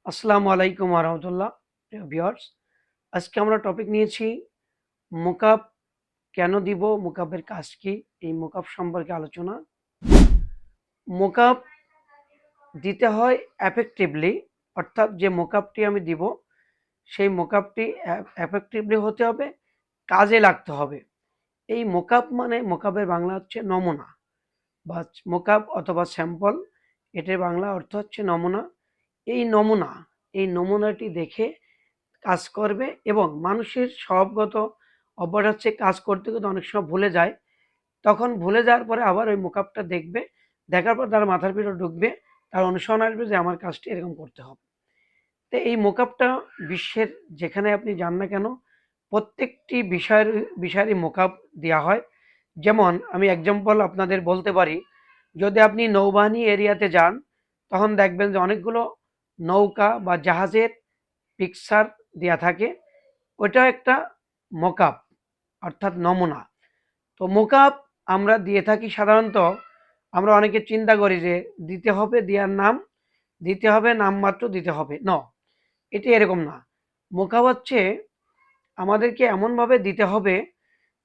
আসসালামু আলাইকুম রহমতুল্লাহ। প্রিয় ভিউয়ার্স, আজকে আমরা টপিক নিয়েছি মোকআপ কেন দিব, মোকআপের কাজ কি, এই মোকআপ সম্পর্কে আলোচনা। মোকআপ দিতে হয় এফেক্টিভলি, অর্থাৎ যে মোকআপটি আমি দিব সেই মোকআপটি এফেক্টিভলি হতে হবে, কাজে লাগতে হবে। এই মোকআপ মানে মোকআপের বাংলা হচ্ছে নমুনা বা মোকআপ অথবা স্যাম্পল, এটার বাংলা অর্থ হচ্ছে নমুনা। এই নমুনাটি দেখে কাজ করবে এবং মানুষের স্বভাবগত অভ্যাস হচ্ছে কাজ করতে করতে অনেক সময় ভুলে যায়। তখন ভুলে যাওয়ার পরে আবার ওই মোকআপটা দেখবে, দেখার পর তার মাথার ভিতরে ঢুকবে, তার অনুসরণ আসবে যে আমার কাজটি এরকম করতে হবে। তো এই মোকআপটা বিশ্বের যেখানে আপনি যান না কেন, প্রত্যেকটি বিষয়েরই মোকআপ দেওয়া হয়। যেমন আমি এক্সাম্পল আপনাদের বলতে পারি, যদি আপনি নৌবাহিনী এরিয়াতে যান তখন দেখবেন যে অনেকগুলো নৌকা বা জাহাজের পিকচার দেয়া থাকে, ওইটা একটা মোকআপ অর্থাৎ নমুনা। তো মোকআপ আমরা দিয়ে থাকি সাধারণত, আমরা অনেকে চিন্তা করি যে দিতে হবে, দেওয়ার নাম দিতে হবে, নামমাত্র দিতে হবে। এটি এরকম না। মোকআপ হচ্ছে আমাদেরকে এমনভাবে দিতে হবে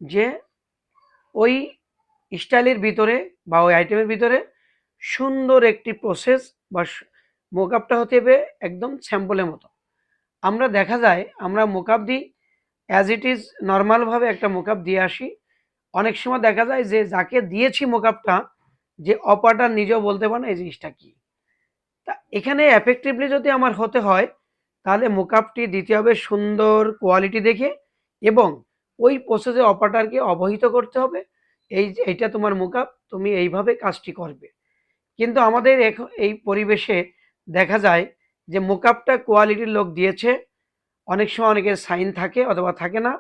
যে ওই স্টাইলের ভিতরে বা ওই আইটেমের ভিতরে সুন্দর একটি প্রসেস বা মোকআপটা হতে হবে একদম স্যাম্পলের মতো। আমরা দেখা যায় আমরা মোকআপ দিই অ্যাজ ইট ইজ, নর্মালভাবে একটা মোকআপ দিয়ে আসি। অনেক সময় দেখা যায় যে যাকে দিয়েছি মোকআপটা, যে অপারেটর নিজেও বলতে পারে না এই জিনিসটা কি। তা এখানে এফেক্টিভলি যদি আমার হতে হয়, তাহলে মোকআপটি দিতে হবে সুন্দর কোয়ালিটি দেখে এবং ওই প্রসেসে অপারেটরকে অবহিত করতে হবে এই যে এইটা তোমার মোকআপ, তুমি এইভাবে কাজটি করবে। কিন্তু আমাদের এখন এই পরিবেশে দেখা যায় যে মোকআপটা কোয়ালিটির লোক দিয়েছে, অনেক সময় অনেকের সাইন থাকে অথবা থাকে না।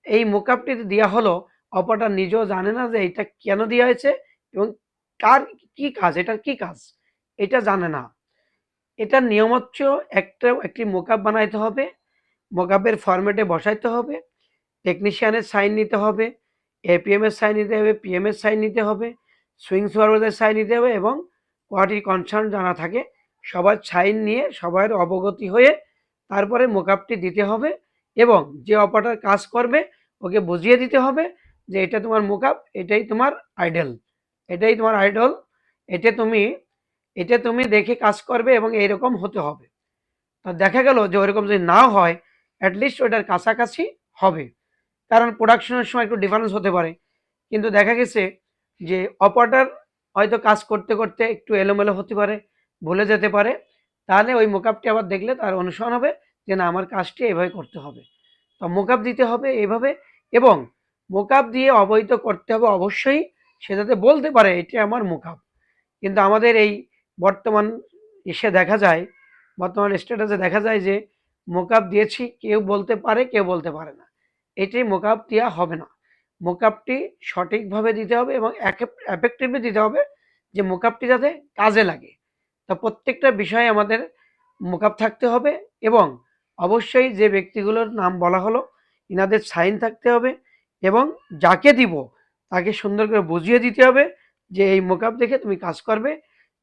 এই মোকআপটি দেওয়া হলো, অপারেটর নিজেও জানে না যে এটা কেন দেওয়া হয়েছে এবং কার কি কাজ, এটার কি কাজ এটা জানে না। এটার নিয়ম হচ্ছে একটি মোকআপ বানাইতে হবে, মোকআপের ফরম্যাটে বসাইতে হবে, টেকনিশিয়ানের সাইন নিতে হবে, এপিএম এর সাইন নিতে হবে, পিএম এর সাইন নিতে হবে, সুইং সুপারভাইজারের সাইন নিতে হবে এবং কোয়ালিটি কনসার্ন যারা থাকে সবার সাইন নিয়ে সবার অবগতি হয়ে তারপরে মোকআপটি দিতে হবে এবং যে অপারেটর কাজ করবে ওকে বুঝিয়ে দিতে হবে যে এটা তোমার মোকআপ, এটাই তোমার আইডল, এটাই তোমার আইডল, এটা তুমি এটা তুমি দেখে কাজ করবে এবং এইরকম হতে হবে। তা দেখা গেল যে ওইরকম যদি নাও হয়, অ্যাটলিস্ট ওইটার কাছাকাছি হবে, কারণ প্রোডাকশনের সময় একটু ডিফারেন্স হতে পারে। কিন্তু দেখা গেছে যে অপারেটর হয়তো কাজ করতে করতে একটু এলোমেলো হতে পারে, ভুলে যেতে পারে, তাহলে ওই মোকআপটি আবার দেখলে তার অনুসরণ হবে যে না আমার কাজটি এভাবে করতে হবে। তো মোকআপ দিতে হবে এইভাবে এবং মোকআপ দিয়ে অবহিত করতে হবে অবশ্যই, সে যাতে বলতে পারে এটি আমার মোকআপ। কিন্তু আমাদের এই বর্তমান ইসে দেখা যায়, বর্তমান স্ট্যাটাসে দেখা যায় যে মোকআপ দিয়েছি, কেউ বলতে পারে কেউ বলতে পারে না। এটি মোকআপ দেওয়া হবে না। মোকআপটি সঠিকভাবে দিতে হবে এবং এফেক্টিভলি দিতে হবে, যে মোকআপটি যাতে কাজে লাগে। তা প্রত্যেকটা বিষয়ে আমাদের মোকআপ থাকতে হবে এবং অবশ্যই যে ব্যক্তিগুলোর নাম বলা হলো ইনাদের সাইন থাকতে হবে এবং যাকে দিব তাকে সুন্দর করে বুঝিয়ে দিতে হবে যে এই মোকআপ দেখে তুমি কাজ করবে।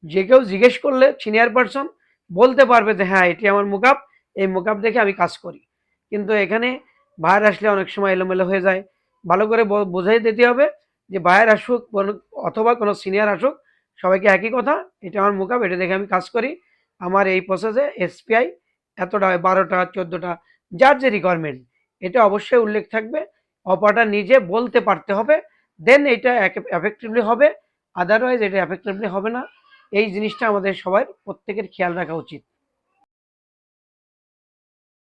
যে কেউ জিজ্ঞেস করলে সিনিয়র পারসন বলতে পারবে যে হ্যাঁ এটি আমার মোকআপ, এই মোকআপ দেখে আমি কাজ করি। কিন্তু এখানে বাইরে আসলে অনেক সময় এলোমেলো হয়ে যায়। ভালো করে বোঝাই দিতে হবে যে বাইরে আসুক অথবা কোনো সিনিয়র আসুক, সবাইকে একই কথা, এটা আমার মোকআপ, এটা দেখে আমি কাজ করি, আমার এই প্রসেসে এসপিআই এতটা, 12টা 14টা, যার যে রিকোয়ারমেন্ট এটা অবশ্যই উল্লেখ থাকবে। অপারেটর নিজে বলতে পারতে হবে, দেন এটা এফেক্টিভলি হবে, আদারওয়াইজ এটা এফেক্টিভলি হবে না। এই জিনিসটা আমাদের সবাই প্রত্যেকের খেয়াল রাখা উচিত।